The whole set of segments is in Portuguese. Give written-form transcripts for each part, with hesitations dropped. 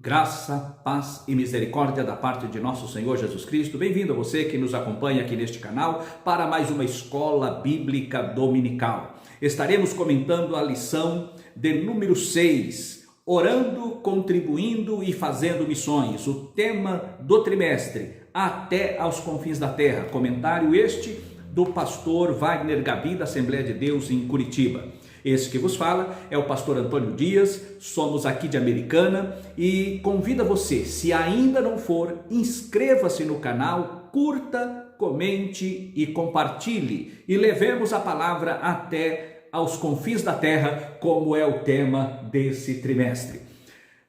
Graça, paz e misericórdia da parte de nosso Senhor Jesus Cristo. Bem-vindo a você que nos acompanha aqui neste canal para mais uma Escola Bíblica Dominical. Estaremos comentando a lição de número 6, Orando, Contribuindo e Fazendo Missões. O tema do trimestre, Até aos Confins da Terra. Comentário este do pastor Wagner Gabi, da Assembleia de Deus em Curitiba. Esse que vos fala é o pastor Antônio Dias, somos aqui de Americana e convido você, se ainda não for, inscreva-se no canal, curta, comente e compartilhe e levemos a palavra até aos confins da terra, como é o tema desse trimestre.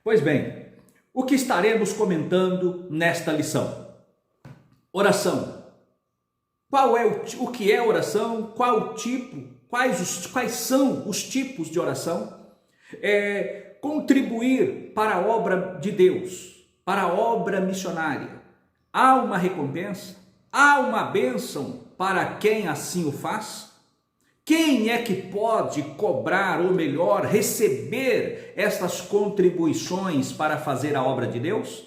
Pois bem, o que estaremos comentando nesta lição? Oração. O que é oração? Qual o tipo? Quais são os tipos de oração? Contribuir para a obra de Deus, para a obra missionária. Há uma recompensa? Há uma bênção para quem assim o faz? Quem é que pode cobrar, ou melhor, receber estas contribuições para fazer a obra de Deus?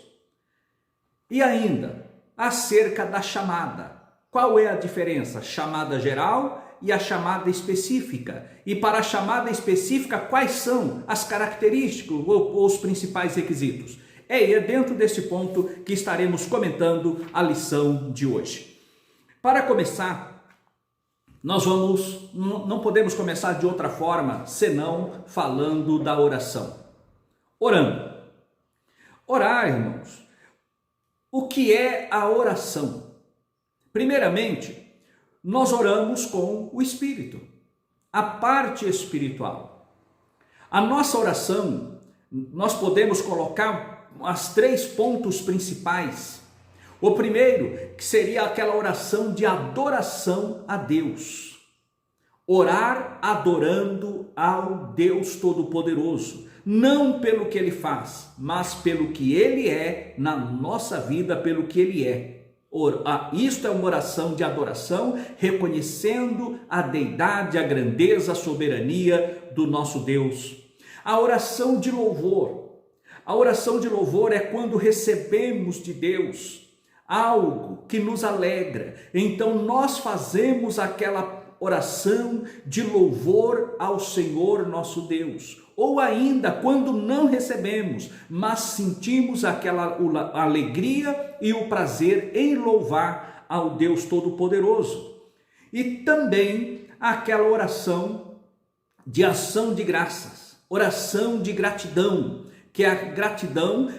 E ainda, acerca da chamada. Qual é a diferença? Chamada geral e a chamada específica. E para a chamada específica, quais são as características ou os principais requisitos? É dentro desse ponto que estaremos comentando a lição de hoje. Para começar, não podemos começar de outra forma senão falando da oração. Orando. Orar, irmãos. O que é a oração? Primeiramente, nós oramos com o Espírito, a parte espiritual. A nossa oração, nós podemos colocar os 3 pontos principais. O primeiro, que seria aquela oração de adoração a Deus. Orar adorando ao Deus Todo-Poderoso, não pelo que Ele faz, mas pelo que Ele é na nossa vida, pelo que Ele é. Isto é uma oração de adoração, reconhecendo a deidade, a grandeza, a soberania do nosso Deus. A oração de louvor. A oração de louvor é quando recebemos de Deus algo que nos alegra. Então nós fazemos aquela oração de louvor ao Senhor nosso Deus. Ou ainda quando não recebemos, mas sentimos aquela alegria e o prazer em louvar ao Deus Todo-Poderoso. E também aquela oração de ação de graças, oração de gratidão, que é a gratidão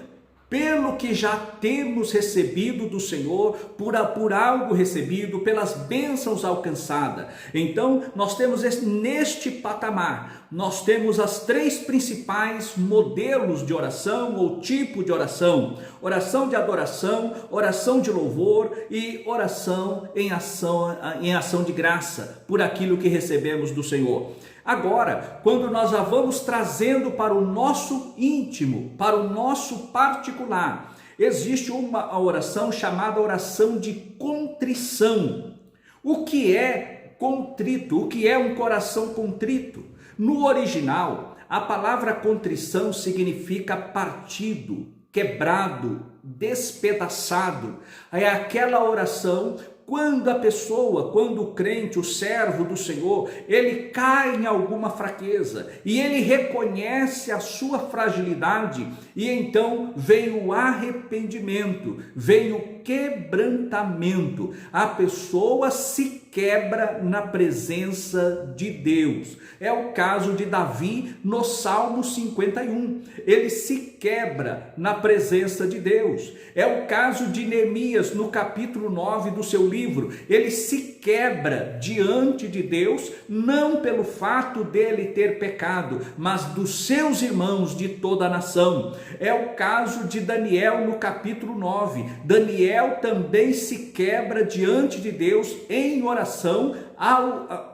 pelo que já temos recebido do Senhor, por algo recebido, pelas bênçãos alcançadas. Então, nós temos neste patamar, nós temos as 3 principais modelos de oração ou tipo de oração: oração de adoração, oração de louvor e oração em ação de graça, por aquilo que recebemos do Senhor. Agora, quando nós já vamos trazendo para o nosso íntimo, para o nosso particular, existe uma oração chamada oração de contrição. O que é contrito? O que é um coração contrito? No original, a palavra contrição significa partido, quebrado, despedaçado. É aquela oração quando o crente, o servo do Senhor, ele cai em alguma fraqueza e ele reconhece a sua fragilidade e então vem o arrependimento, vem o quebrantamento. A pessoa se quebra na presença de Deus. É o caso de Davi no Salmo 51. Ele se quebra na presença de Deus. É o caso de Neemias no capítulo 9 do seu livro. Ele se quebra diante de Deus, não pelo fato dele ter pecado, mas dos seus irmãos de toda a nação. É o caso de Daniel no capítulo 9. Daniel também se quebra diante de Deus em oração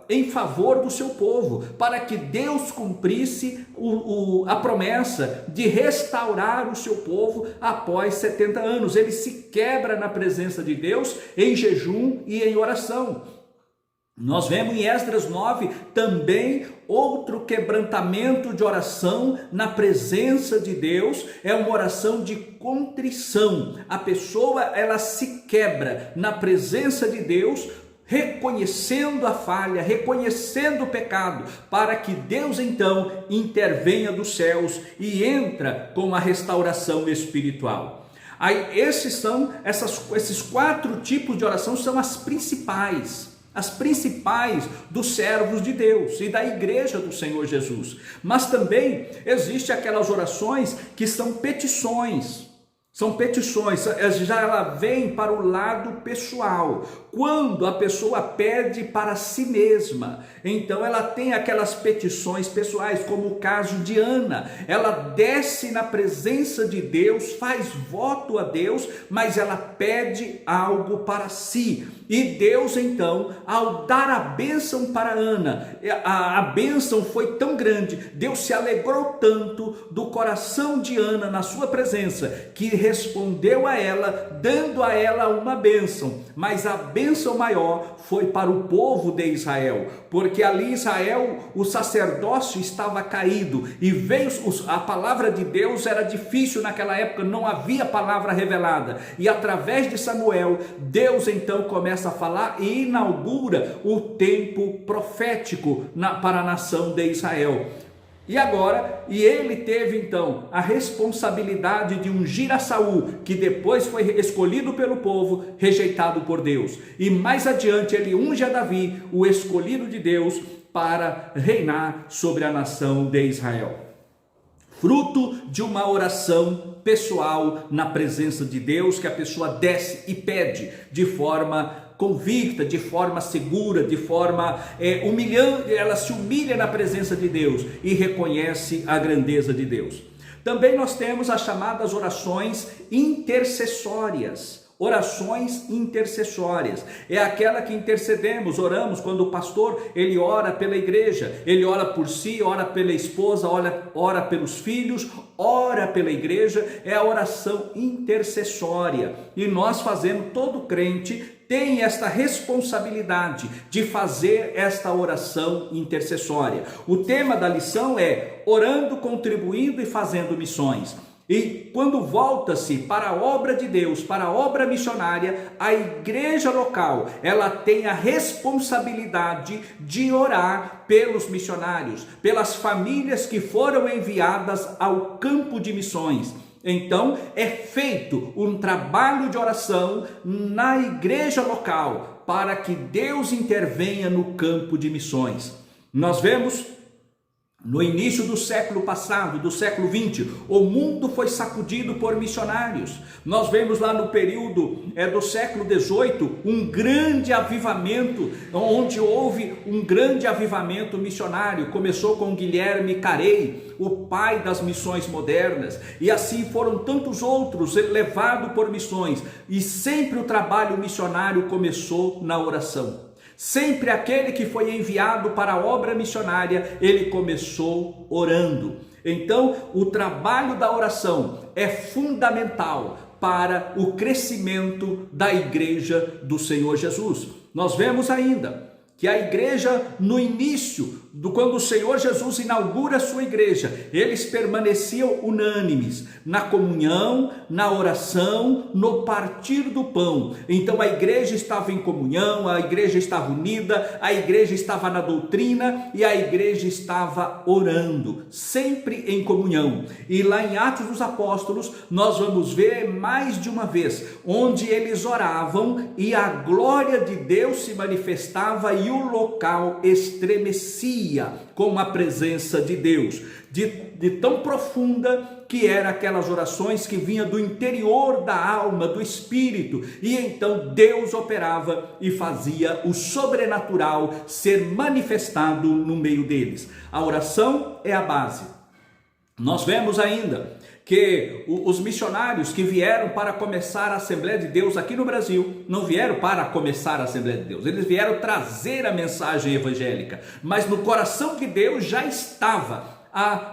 em favor do seu povo, para que Deus cumprisse a promessa de restaurar o seu povo após 70 anos. Ele se quebra na presença de Deus em jejum e em oração. Nós vemos em Esdras 9 também outro quebrantamento de oração na presença de Deus é uma oração de contrição. A pessoa, ela se quebra na presença de Deus, reconhecendo a falha, reconhecendo o pecado, para que Deus então intervenha dos céus e entra com a restauração espiritual. Aí esses 4 tipos de oração são as principais dos servos de Deus e da igreja do Senhor Jesus. Mas também existe aquelas orações que são petições. São petições, já ela vem para o lado pessoal. Quando a pessoa pede para si mesma, então ela tem aquelas petições pessoais, como o caso de Ana. Ela desce na presença de Deus, faz voto a Deus, mas ela pede algo para si. E Deus então, ao dar a bênção para Ana, a bênção foi tão grande, Deus se alegrou tanto do coração de Ana na sua presença, que respondeu a ela, dando a ela uma bênção. Mas a bênção maior foi para o povo de Israel, porque ali Israel, o sacerdócio estava caído, e veio a palavra de Deus, era difícil naquela época, não havia palavra revelada, e através de Samuel, Deus então começa a falar e inaugura o tempo profético para a nação de Israel. E ele teve então a responsabilidade de ungir a Saul, que depois foi escolhido pelo povo, rejeitado por Deus. E mais adiante ele unge a Davi, o escolhido de Deus, para reinar sobre a nação de Israel. Fruto de uma oração pessoal na presença de Deus, que a pessoa desce e pede de forma convicta, de forma segura, de forma humilhante. Ela se humilha na presença de Deus e reconhece a grandeza de Deus. Também nós temos as chamadas orações intercessórias. Orações intercessórias é aquela que intercedemos, oramos quando o pastor ele ora pela igreja, ele ora por si, ora pela esposa, ora pelos filhos, ora pela igreja. É a oração intercessória, e nós fazemos, todo crente tem esta responsabilidade de fazer esta oração intercessória. O tema da lição é orando, contribuindo e fazendo missões. E quando volta-se para a obra de Deus, para a obra missionária, a igreja local, ela tem a responsabilidade de orar pelos missionários, pelas famílias que foram enviadas ao campo de missões. Então é feito um trabalho de oração na igreja local, para que Deus intervenha no campo de missões. Nós vemos no início do século passado, do século 20, o mundo foi sacudido por missionários. Nós vemos lá no período do século 18 um grande avivamento, onde houve um grande avivamento missionário. Começou com Guilherme Carey, o pai das missões modernas, e assim foram tantos outros levados por missões. E sempre o trabalho missionário começou na oração. Sempre aquele que foi enviado para a obra missionária, ele começou orando. Então, o trabalho da oração é fundamental para o crescimento da igreja do Senhor Jesus. Nós vemos ainda que a igreja, no início, quando o Senhor Jesus inaugura a sua igreja, eles permaneciam unânimes na comunhão, na oração, no partir do pão. Então a igreja estava em comunhão, a igreja estava unida, a igreja estava na doutrina e a igreja estava orando, sempre em comunhão. E lá em Atos dos Apóstolos, nós vamos ver mais de uma vez, onde eles oravam e a glória de Deus se manifestava e o local estremecia com a presença de Deus, de tão profunda que eram aquelas orações que vinham do interior da alma, do espírito, e então Deus operava e fazia o sobrenatural ser manifestado no meio deles. A oração é a base. Nós vemos ainda que os missionários que vieram para começar a Assembleia de Deus aqui no Brasil, não vieram para começar a Assembleia de Deus, eles vieram trazer a mensagem evangélica, mas no coração de Deus já estava,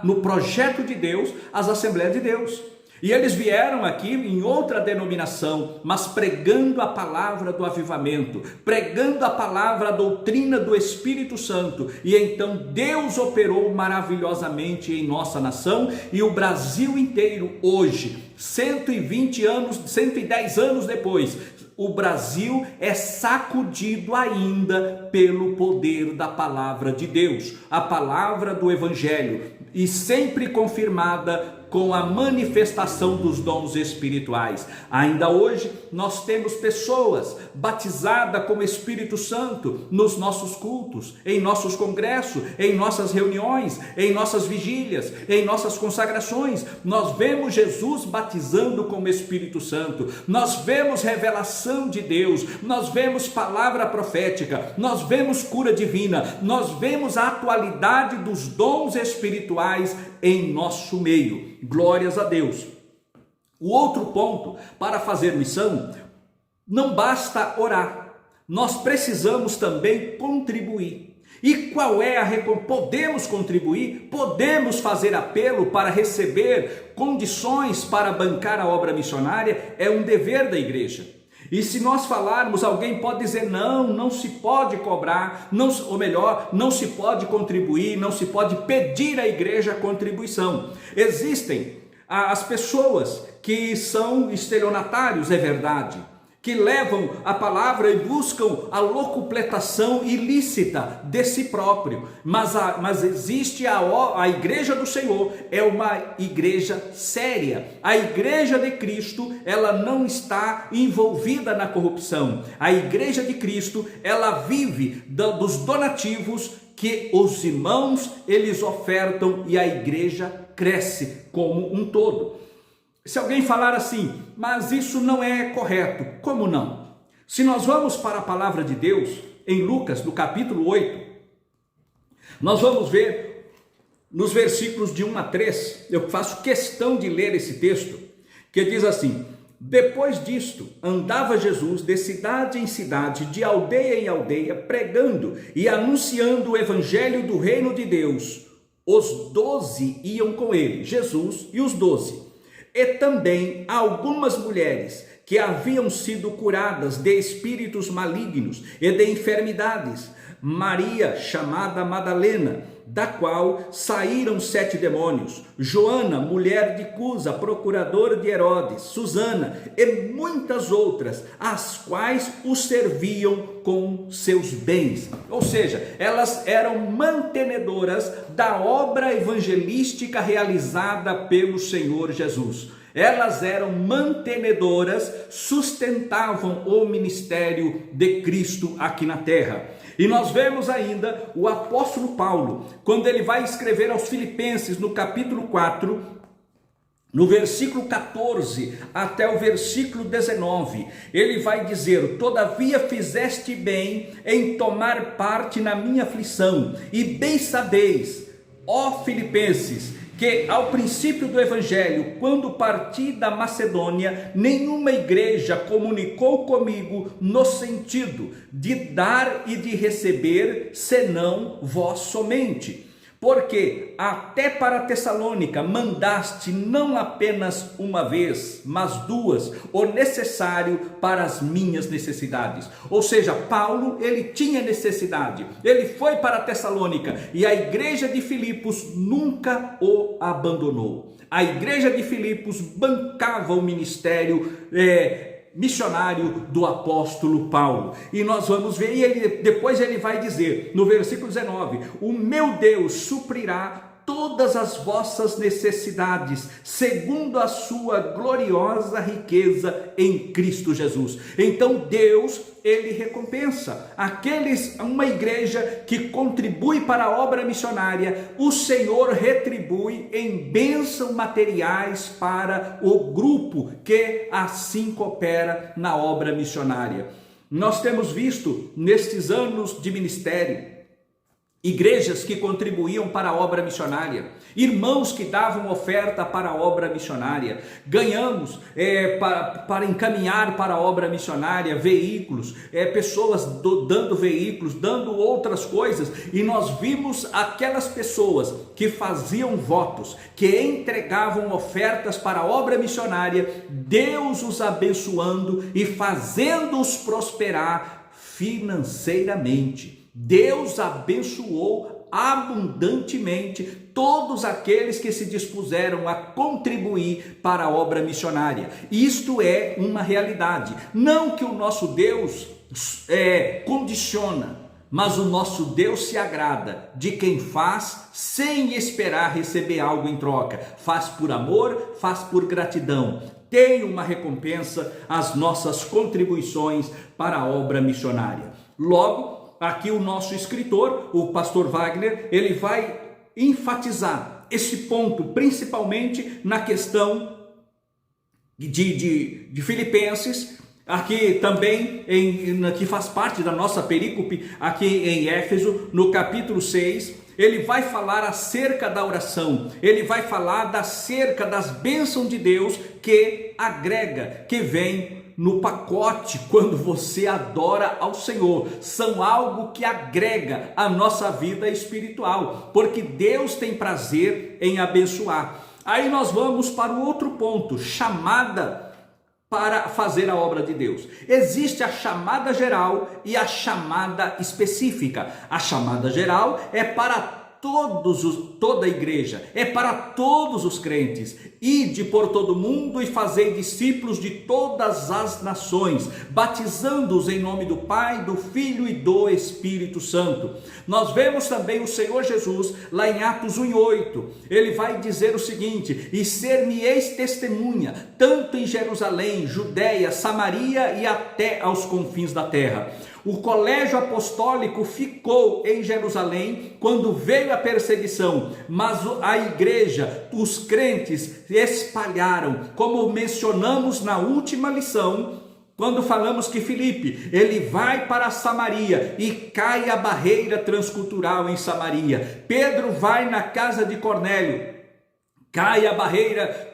no projeto de Deus, as Assembleias de Deus. E eles vieram aqui em outra denominação, mas pregando a palavra do avivamento, pregando a palavra, a doutrina do Espírito Santo. E então Deus operou maravilhosamente em nossa nação, e o Brasil inteiro hoje, 120 anos, 110 anos depois, o Brasil é sacudido ainda pelo poder da palavra de Deus, a palavra do Evangelho, e sempre confirmada com a manifestação dos dons espirituais. Ainda hoje nós temos pessoas batizadas com o Espírito Santo nos nossos cultos, em nossos congressos, em nossas reuniões, em nossas vigílias, em nossas consagrações. Nós vemos Jesus batizando com o Espírito Santo, nós vemos revelação de Deus, nós vemos palavra profética, nós vemos cura divina, nós vemos a atualidade dos dons espirituais em nosso meio. Glórias a Deus. O outro ponto para fazer missão, não basta orar, nós precisamos também contribuir. E qual é a recompensa? Podemos contribuir, podemos fazer apelo para receber condições para bancar a obra missionária, é um dever da igreja. E se nós falarmos, alguém pode dizer, não se pode cobrar, ou melhor, não se pode contribuir, não se pode pedir à igreja contribuição. Existem as pessoas que são estelionatários, é verdade, que levam a palavra e buscam a locupletação ilícita de si próprio, mas existe a igreja do Senhor, é uma igreja séria. A igreja de Cristo, ela não está envolvida na corrupção. A igreja de Cristo, ela vive dos donativos que os irmãos eles ofertam, e a igreja cresce como um todo. Se alguém falar assim, mas isso não é correto, como não? Se nós vamos para a palavra de Deus, em Lucas, no capítulo 8, nós vamos ver nos versículos de 1 a 3, eu faço questão de ler esse texto, que diz assim: depois disto, andava Jesus de cidade em cidade, de aldeia em aldeia, pregando e anunciando o evangelho do reino de Deus. Os 12 iam com ele, Jesus e os 12. E também algumas mulheres que haviam sido curadas de espíritos malignos e de enfermidades. Maria, chamada Madalena, da qual saíram 7 demônios. Joana, mulher de Cusa, procuradora de Herodes. Susana e muitas outras, as quais o serviam com seus bens. Ou seja, elas eram mantenedoras da obra evangelística realizada pelo Senhor Jesus. Elas eram mantenedoras, sustentavam o ministério de Cristo aqui na terra. E nós vemos ainda o apóstolo Paulo, quando ele vai escrever aos Filipenses, no capítulo 4, no versículo 14 até o versículo 19, ele vai dizer: todavia fizeste bem em tomar parte na minha aflição, e bem sabeis, ó Filipenses, que ao princípio do evangelho, quando parti da Macedônia, nenhuma igreja comunicou comigo no sentido de dar e de receber, senão vós somente. Porque até para Tessalônica mandaste não apenas uma vez, mas 2, o necessário para as minhas necessidades. Ou seja, Paulo, ele tinha necessidade, ele foi para Tessalônica, e a igreja de Filipos nunca o abandonou. A igreja de Filipos bancava o ministério missionário do apóstolo Paulo. E nós vamos ver, e depois ele vai dizer, no versículo 19, o meu Deus suprirá todas as vossas necessidades, segundo a sua gloriosa riqueza em Cristo Jesus. Então Deus, ele recompensa uma igreja que contribui para a obra missionária, o Senhor retribui em bênçãos materiais para o grupo que assim coopera na obra missionária. Nós temos visto nestes anos de ministério, igrejas que contribuíam para a obra missionária, irmãos que davam oferta para a obra missionária, ganhamos para encaminhar para a obra missionária veículos, pessoas dando veículos, dando outras coisas, e nós vimos aquelas pessoas que faziam votos, que entregavam ofertas para a obra missionária, Deus os abençoando e fazendo-os prosperar financeiramente. Deus abençoou abundantemente todos aqueles que se dispuseram a contribuir para a obra missionária. Isto é uma realidade. Não que o nosso Deus condiciona, mas o nosso Deus se agrada de quem faz sem esperar receber algo em troca. Faz por amor, faz por gratidão. Tem uma recompensa as nossas contribuições para a obra missionária. Logo, aqui o nosso escritor, o pastor Wagner, ele vai enfatizar esse ponto, principalmente na questão de Filipenses, aqui também, que faz parte da nossa perícope, aqui em Éfeso, no capítulo 6, ele vai falar acerca da oração, ele vai falar acerca das bênçãos de Deus que agrega, que vem no pacote quando você adora ao Senhor, são algo que agrega a nossa vida espiritual, porque Deus tem prazer em abençoar. Aí nós vamos para o outro ponto, chamada para fazer a obra de Deus. Existe a chamada geral e a chamada específica. A chamada geral é para toda a igreja, é para todos os crentes. Ide por todo mundo e fazei discípulos de todas as nações, batizando-os em nome do Pai, do Filho e do Espírito Santo. Nós vemos também o Senhor Jesus lá em Atos 1:8. Ele vai dizer o seguinte: e ser-me-eis testemunha, tanto em Jerusalém, Judeia, Samaria e até aos confins da terra. O colégio apostólico ficou em Jerusalém quando veio a perseguição, mas a igreja, os crentes espalharam, como mencionamos na última lição, quando falamos que Filipe, ele vai para Samaria e cai a barreira transcultural em Samaria. Pedro vai na casa de Cornélio, cai a barreira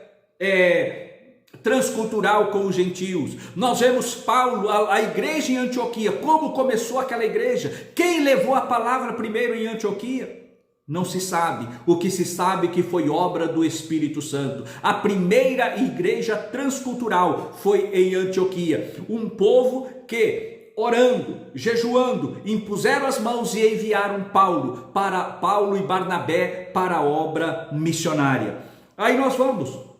transcultural com os gentios. Nós vemos Paulo, a igreja em Antioquia, como começou aquela igreja, quem levou a palavra primeiro em Antioquia? Não se sabe. O que se sabe é que foi obra do Espírito Santo. A primeira igreja transcultural foi em Antioquia, um povo que, orando, jejuando, impuseram as mãos e enviaram Paulo e Barnabé para a obra missionária. Aí nós vamos.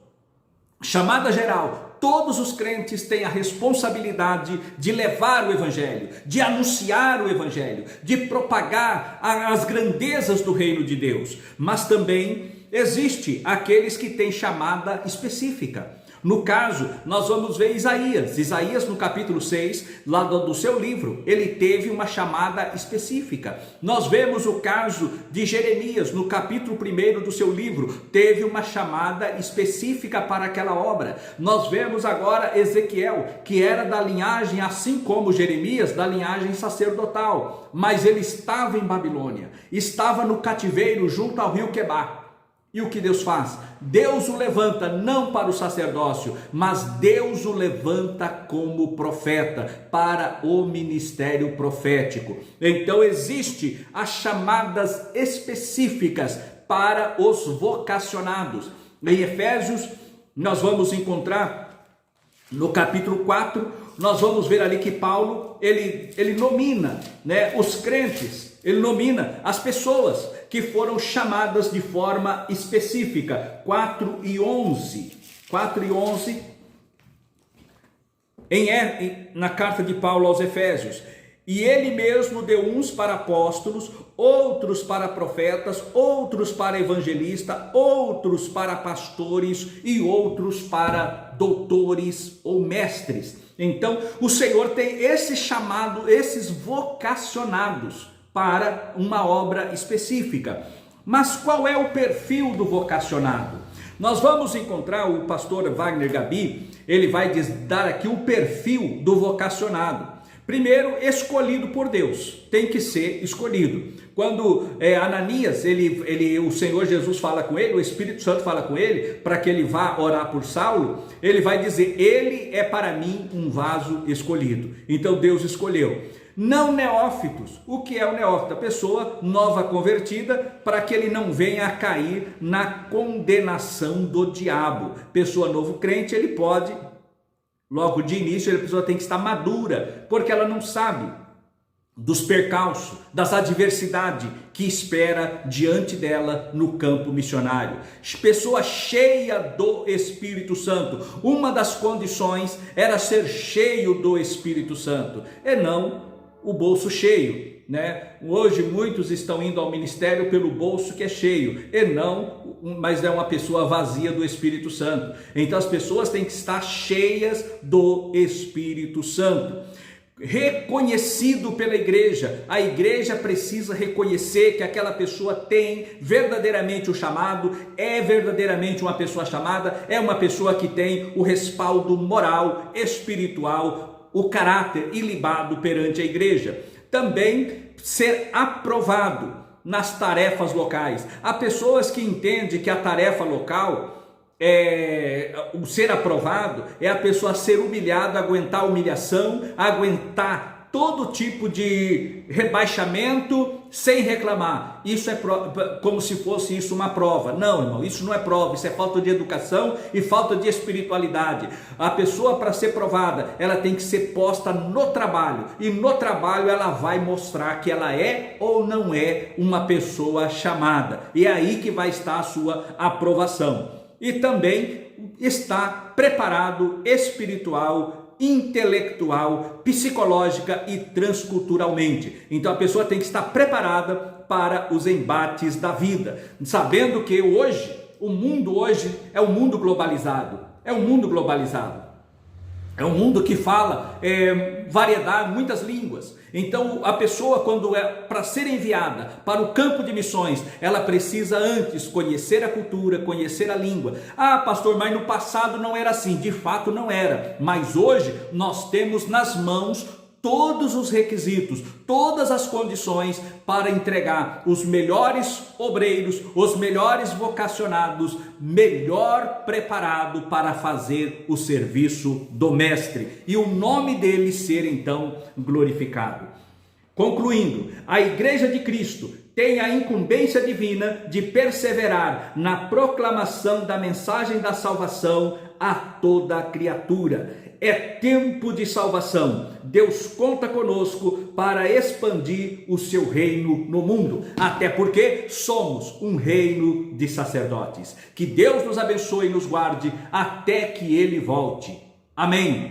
Chamada geral, todos os crentes têm a responsabilidade de levar o Evangelho, de anunciar o Evangelho, de propagar as grandezas do reino de Deus. Mas também existe aqueles que têm chamada específica. No caso, nós vamos ver Isaías no capítulo 6, lá do seu livro, ele teve uma chamada específica. Nós vemos o caso de Jeremias, no capítulo 1 do seu livro, teve uma chamada específica para aquela obra. Nós vemos agora Ezequiel, que era da linhagem, assim como Jeremias, da linhagem sacerdotal, mas ele estava em Babilônia, estava no cativeiro junto ao rio Quebar. E o que Deus faz? Deus o levanta não para o sacerdócio, mas Deus o levanta como profeta para o ministério profético. Então existe as chamadas específicas para os vocacionados. Em Efésios, nós vamos encontrar no capítulo 4, nós vamos ver ali que Paulo, ele nomina, os crentes, ele nomina as pessoas que foram chamadas de forma específica. 4:11, na carta de Paulo aos Efésios. E ele mesmo deu uns para apóstolos, outros para profetas, outros para evangelistas, outros para pastores e outros para doutores ou mestres. Então, o Senhor tem esse chamado, esses vocacionados para uma obra específica. Mas qual é o perfil do vocacionado? Nós vamos encontrar o pastor Wagner Gabi, ele vai dar aqui o perfil do vocacionado. Primeiro, escolhido por Deus, tem que ser escolhido. Quando Ananias, o Senhor Jesus fala com ele, o Espírito Santo fala com ele, para que ele vá orar por Saulo, ele vai dizer, ele é para mim um vaso escolhido. Então Deus escolheu. Não neófitos. O que é o neófito? A pessoa nova convertida, para que ele não venha a cair na condenação do diabo. Pessoa novo crente, ele pode, logo de início, a pessoa tem que estar madura, porque ela não sabe dos percalços, das adversidades que espera diante dela no campo missionário. Pessoa cheia do Espírito Santo. Uma das condições era ser cheio do Espírito Santo, e não o bolso cheio, né? Hoje muitos estão indo ao ministério pelo bolso que é cheio, e não, mas é uma pessoa vazia do Espírito Santo. Então as pessoas têm que estar cheias do Espírito Santo. Reconhecido pela igreja, a igreja precisa reconhecer que aquela pessoa tem verdadeiramente o chamado, é verdadeiramente uma pessoa chamada, é uma pessoa que tem o respaldo moral, espiritual, o caráter ilibado perante a igreja. Também ser aprovado nas tarefas locais. Há pessoas que entendem que a tarefa local, o ser aprovado, é a pessoa ser humilhada, aguentar a humilhação, aguentar todo tipo de rebaixamento sem reclamar. Isso é como se fosse isso uma prova. Não, irmão, isso não é prova, isso é falta de educação e falta de espiritualidade. A pessoa, para ser provada, ela tem que ser posta no trabalho, e no trabalho ela vai mostrar que ela é ou não é uma pessoa chamada, e é aí que vai estar a sua aprovação. E também está preparado espiritual, intelectual, psicológica e transculturalmente. Então a pessoa tem que estar preparada para os embates da vida, sabendo que hoje, o mundo hoje é um mundo globalizado, é um mundo que fala variedade, muitas línguas. Então a pessoa, quando é para ser enviada para o campo de missões, ela precisa antes conhecer a cultura, conhecer a língua. Ah, pastor, mas no passado não era assim. De fato não era, mas hoje nós temos nas mãos todos os requisitos, todas as condições para entregar os melhores obreiros, os melhores vocacionados, melhor preparado para fazer o serviço do mestre, e o nome dele ser então glorificado. Concluindo, a Igreja de Cristo tem a incumbência divina de perseverar na proclamação da mensagem da salvação a toda a criatura. É tempo de salvação. Deus conta conosco para expandir o seu reino no mundo, até porque somos um reino de sacerdotes. Que Deus nos abençoe e nos guarde até que Ele volte. Amém.